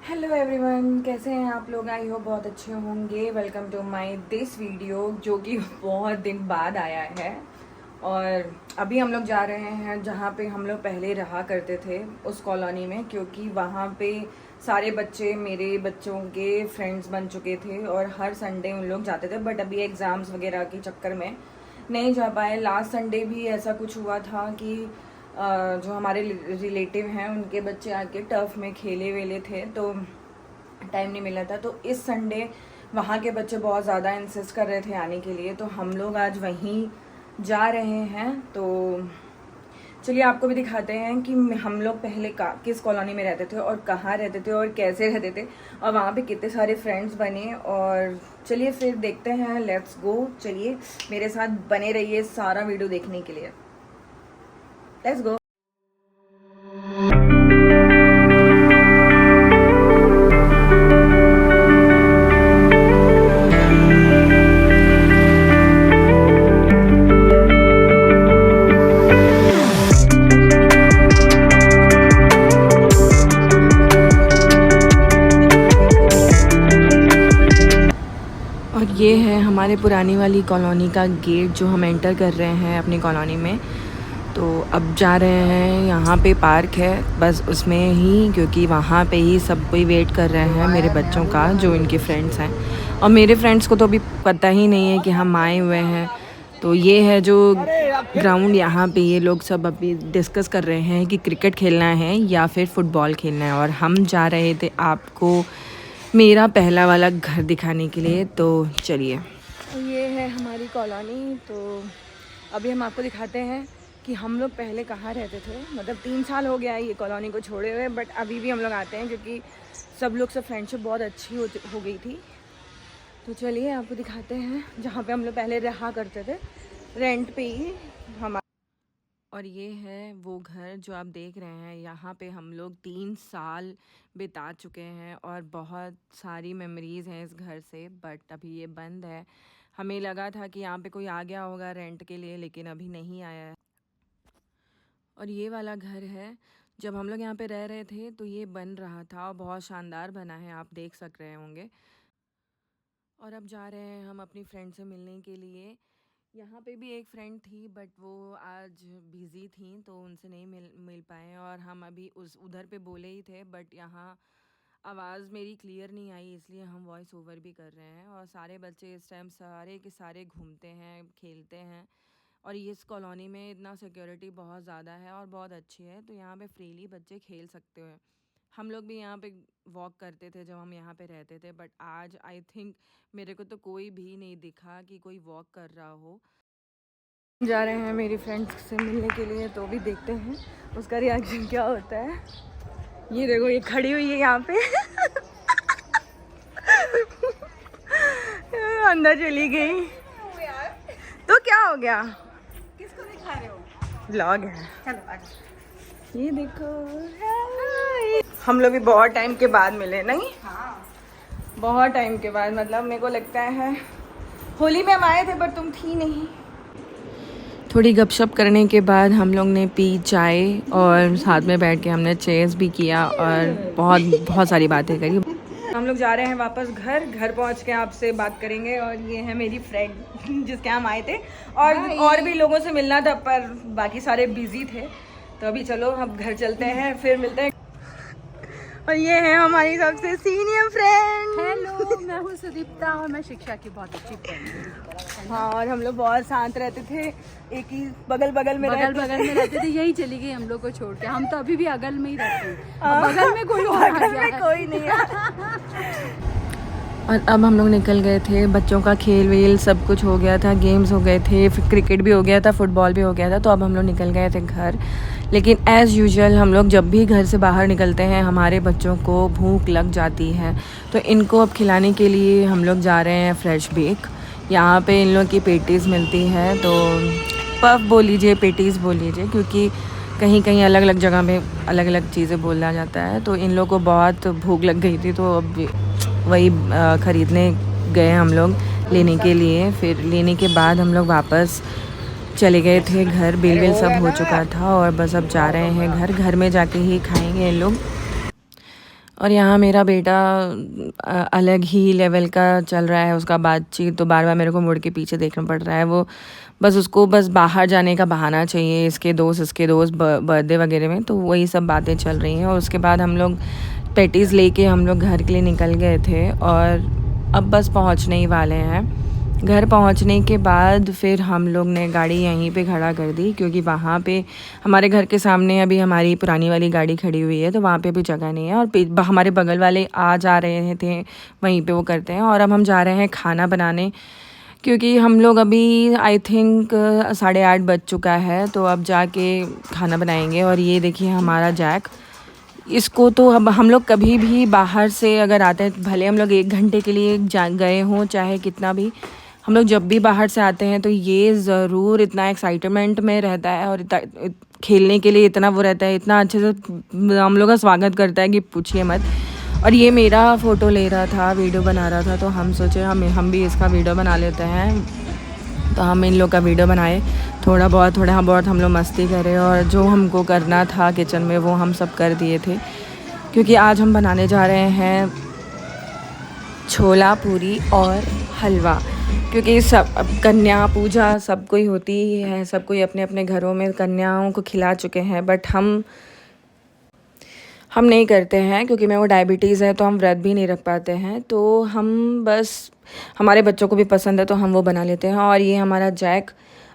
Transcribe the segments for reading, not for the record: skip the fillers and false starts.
Hello everyone, कैसे हैं आप लोग? आई होप बहुत अच्छे होंगे। Welcome to my this video जो कि बहुत दिन बाद आया है। और अभी हम लोग जा रहे हैं जहाँ पे हम लोग पहले रहा करते थे, उस कॉलोनी में, क्योंकि वहाँ पे सारे बच्चे मेरे बच्चों के फ्रेंड्स बन चुके थे और हर संडे उन लोग जाते थे। बट अभी एग्ज़ाम्स वगैरह के चक्कर में नहीं जा पाए। लास्ट संडे भी ऐसा कुछ हुआ था कि जो हमारे रिलेटिव हैं उनके बच्चे आके टर्फ में खेले वेले थे, तो टाइम नहीं मिला था। तो इस संडे वहाँ के बच्चे बहुत ज़्यादा इंसिस्ट कर रहे थे आने के लिए, तो हम लोग आज वहीं जा रहे हैं। तो चलिए आपको भी दिखाते हैं कि हम लोग पहले किस कॉलोनी में रहते थे और कहाँ रहते थे और कैसे रहते थे और वहाँ पे कितने सारे फ्रेंड्स बने। और चलिए फिर देखते हैं, लेट्स गो। चलिए मेरे साथ बने रहिए सारा वीडियो देखने के लिए। Let's go. और ये है हमारे पुरानी वाली कॉलोनी का गेट जो हम एंटर कर रहे हैं अपनी कॉलोनी में। तो अब जा रहे हैं, यहाँ पे पार्क है बस उसमें ही, क्योंकि वहाँ पे ही सब कोई वेट कर रहे हैं मेरे बच्चों का, जो इनके फ्रेंड्स हैं। और मेरे फ्रेंड्स को तो अभी पता ही नहीं है कि हम आए हुए हैं। तो ये है जो ग्राउंड, यहाँ पे ये लोग सब अभी डिस्कस कर रहे हैं कि क्रिकेट खेलना है या फिर फुटबॉल खेलना है। और हम जा रहे थे आपको मेरा पहला वाला घर दिखाने के लिए। तो चलिए, ये है हमारी कॉलोनी। तो अभी हम आपको दिखाते हैं कि हम लोग पहले कहाँ रहते थे। मतलब 3 साल हो गया है ये कॉलोनी को छोड़े हुए, बट अभी भी हम लोग आते हैं क्योंकि सब लोग से फ्रेंडशिप बहुत अच्छी हो गई थी। तो चलिए आपको दिखाते हैं जहाँ पे हम लोग पहले रहा करते थे, रेंट पे ही हम। और ये है वो घर जो आप देख रहे हैं। यहाँ पे हम लोग 3 साल बिता चुके हैं और बहुत सारी मेमोरीज़ हैं इस घर से। बट अभी ये बंद है। हमें लगा था कि यहाँ पे कोई आ गया होगा रेंट के लिए, लेकिन अभी नहीं आया है। और ये वाला घर है, जब हम लोग यहाँ पे रह रहे थे तो ये बन रहा था और बहुत शानदार बना है, आप देख सक रहे होंगे। और अब जा रहे हैं हम अपनी फ्रेंड से मिलने के लिए। यहाँ पे भी एक फ्रेंड थी बट वो आज बिज़ी थी तो उनसे नहीं मिल पाए। और हम अभी उधर पे बोले ही थे, बट यहाँ आवाज़ मेरी क्लियर नहीं आई, इसलिए हम वॉइस ओवर भी कर रहे हैं। और सारे बच्चे इस टाइम सारे के सारे घूमते हैं, खेलते हैं। और ये इस कॉलोनी में इतना सिक्योरिटी बहुत ज़्यादा है और बहुत अच्छी है, तो यहाँ पे फ्रीली बच्चे खेल सकते हैं। हम लोग भी यहाँ पे वॉक करते थे जब हम यहाँ पे रहते थे, बट आज आई थिंक मेरे को तो कोई भी नहीं दिखा कि कोई वॉक कर रहा हो। जा रहे हैं मेरी फ्रेंड्स से मिलने के लिए, तो भी देखते हैं उसका रिएक्शन क्या होता है। ये देखो, ये खड़ी हुई है यहाँ पे अंदर चली गई तो क्या हो गया? किसको दिखा रहे हो? व्लॉग है। चलो ये देखो, हम लोग भी बहुत टाइम के बाद मिले, नहीं? हाँ, बहुत टाइम के बाद, मतलब मेरे को लगता है होली में हम आए थे पर तुम थी नहीं। थोड़ी गपशप करने के बाद हम लोग ने पी चाय और साथ में बैठ के हमने चेस भी किया और बहुत सारी बातें करी। हम लोग जा रहे हैं वापस घर पहुंच के आपसे बात करेंगे। और ये है मेरी फ्रेंड जिसके हम आए थे, और भी लोगों से मिलना था पर बाकी सारे बिजी थे। तो अभी चलो अब घर चलते हैं, फिर मिलते हैं। और ये है हमारी सबसे सीनियर फ्रेंड। हेलो, मैं हूँ सुदीप्ता और मैं शिक्षा की बहुत अच्छी फ्रेंड हूँ। हाँ, और हम लोग बहुत शांत रहते थे, एक ही बगल में रहते थे। यही चली गई हम लोग को छोड़ के। हम तो अभी भी अगल में ही रहते हैं, बगल में कोई और आ गया है। कोई नहीं है। और अब हम लोग निकल गए थे, बच्चों का खेल वेल सब कुछ हो गया था, गेम्स हो गए थे, फिर क्रिकेट भी हो गया था, फुटबॉल भी हो गया था। तो अब हम लोग निकल गए थे घर। लेकिन एज़ यूजुअल हम लोग जब भी घर से बाहर निकलते हैं हमारे बच्चों को भूख लग जाती है, तो इनको अब खिलाने के लिए हम लोग जा रहे हैं फ्रेश बेक। यहाँ पे इन लोग की पेटीज़ मिलती है, तो पफ बोल लीजिए, पेटीज़ बोल लीजिए, क्योंकि कहीं कहीं अलग अलग जगह में अलग अलग चीज़ें बोला जाता है। तो इन लोग को बहुत भूख लग गई थी, तो अब वही ख़रीदने गए हम लोग लेने के लिए। फिर लेने के बाद हम लोग वापस चले गए थे घर। बिल विल सब हो चुका था और बस अब जा रहे हैं घर में जाके ही खाएंगे इन लोग। और यहाँ मेरा बेटा अलग ही लेवल का चल रहा है उसका बातचीत, तो बार बार मेरे को मुड़ के पीछे देखना पड़ रहा है। वो बस उसको बस बाहर जाने का बहाना चाहिए, इसके दोस्त बर्थडे वगैरह में, तो वही सब बातें चल रही हैं। और उसके बाद हम लोग पैटीज़ लेके हम लोग घर के लिए निकल गए थे और अब बस पहुँचने ही वाले हैं। घर पहुंचने के बाद फिर हम लोग ने गाड़ी यहीं पे खड़ा कर दी, क्योंकि वहाँ पे हमारे घर के सामने अभी हमारी पुरानी वाली गाड़ी खड़ी हुई है, तो वहाँ पे भी जगह नहीं है। और हमारे बगल वाले आ जा रहे थे, वहीं पे वो करते हैं। और अब हम जा रहे हैं खाना बनाने, क्योंकि हम लोग अभी आई थिंक 8:30 बज चुका है, तो अब जाके खाना बनाएंगे। और ये देखिए हमारा जैक, इसको तो अब हम लोग कभी भी बाहर से अगर आते हैं, भले हम लोग 1 घंटे के लिए गए हों, चाहे कितना भी, हम लोग जब भी बाहर से आते हैं तो ये ज़रूर इतना एक्साइटमेंट में रहता है और खेलने के लिए इतना वो रहता है, इतना अच्छे से हम लोग का स्वागत करता है कि पूछिए मत। और ये मेरा फ़ोटो ले रहा था, वीडियो बना रहा था, तो हम सोचे हम भी इसका वीडियो बना लेते हैं। तो हम इन लोग का वीडियो बनाए, थोड़ा बहुत हम लोग मस्ती करें, और जो हमको करना था किचन में वो हम सब कर दिए थे। क्योंकि आज हम बनाने जा रहे हैं छोला पूरी और हलवा, क्योंकि सब अब कन्या पूजा सब कोई होती ही है, सब कोई अपने अपने घरों में कन्याओं को खिला चुके हैं, बट हम नहीं करते हैं, क्योंकि मैं वो डायबिटीज़ है तो हम व्रत भी नहीं रख पाते हैं। तो हम बस, हमारे बच्चों को भी पसंद है तो हम वो बना लेते हैं। और ये हमारा जैक,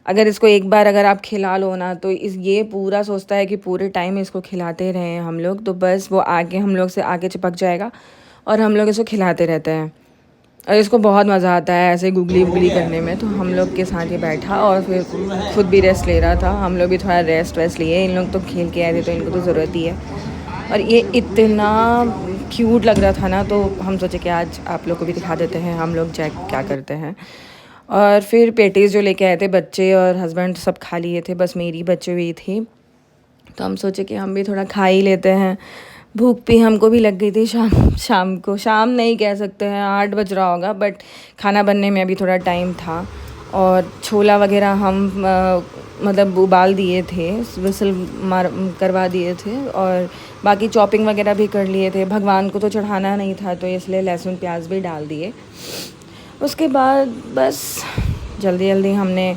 अगर इसको एक बार अगर आप खिला लो ना, तो ये पूरा सोचता है कि पूरे टाइम इसको खिलाते रहें हम लोग, तो बस वो आगे हम लोग से आगे चिपक जाएगा और हम लोग इसको खिलाते रहते हैं। और इसको बहुत मज़ा आता है ऐसे गुगली वुगली करने में। तो हम लोग के साथ ये बैठा और फिर खुद भी रेस्ट ले रहा था, हम लोग भी थोड़ा रेस्ट लिए। इन लोग तो खेल के आए थे तो इनको तो ज़रूरत ही है। और ये इतना क्यूट लग रहा था ना, तो हम सोचे कि आज आप लोग को भी दिखा देते हैं हम लोग जैक क्या करते हैं। और फिर पेटीज़ जो लेके आए थे बच्चे और हस्बैंड सब खा लिए थे, बस मेरी बची हुई थी, तो हम सोचे कि हम भी थोड़ा खा ही लेते हैं। भूख भी हमको भी लग गई थी शाम नहीं कह सकते हैं, 8 बज रहा होगा, बट खाना बनने में अभी थोड़ा टाइम था। और छोला वगैरह हम मतलब उबाल दिए थे, विसल करवा दिए थे, और बाकी चॉपिंग वगैरह भी कर लिए थे। भगवान को तो चढ़ाना नहीं था, तो इसलिए लहसुन प्याज भी डाल दिए। उसके बाद बस जल्दी हमने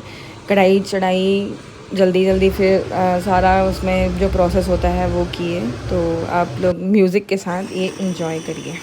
कढ़ाई चढ़ाई, जल्दी फिर सारा उसमें जो प्रोसेस होता है वो किए। तो आप लोग म्यूज़िक के साथ ये एंजॉय करिए।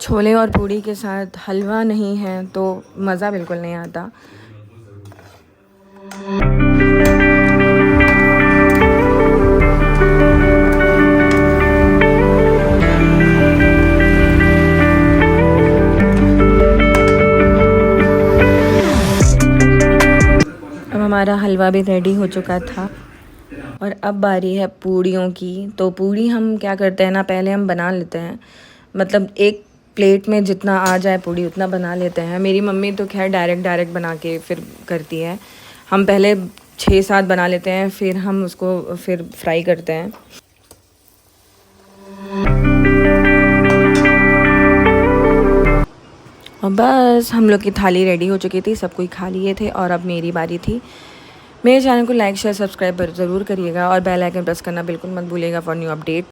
छोले और पूड़ी के साथ हलवा नहीं है तो मज़ा बिल्कुल नहीं आता। अब हमारा हलवा भी रेडी हो चुका था और अब बारी है पूड़ियों की। तो पूड़ी हम क्या करते हैं ना, पहले हम बना लेते हैं, मतलब एक प्लेट में जितना आ जाए पूड़ी उतना बना लेते हैं। मेरी मम्मी तो खैर डायरेक्ट बना के फिर करती है। हम पहले 6-7 बना लेते हैं, फिर हम उसको फिर फ्राई करते हैं। और बस हम लोग की थाली रेडी हो चुकी थी, सब कोई खा लिए थे और अब मेरी बारी थी। मेरे चैनल को लाइक शेयर सब्सक्राइब ज़रूर करिएगा और बेल आइकन प्रेस करना बिल्कुल मत भूलिएगा फॉर न्यू अपडेट।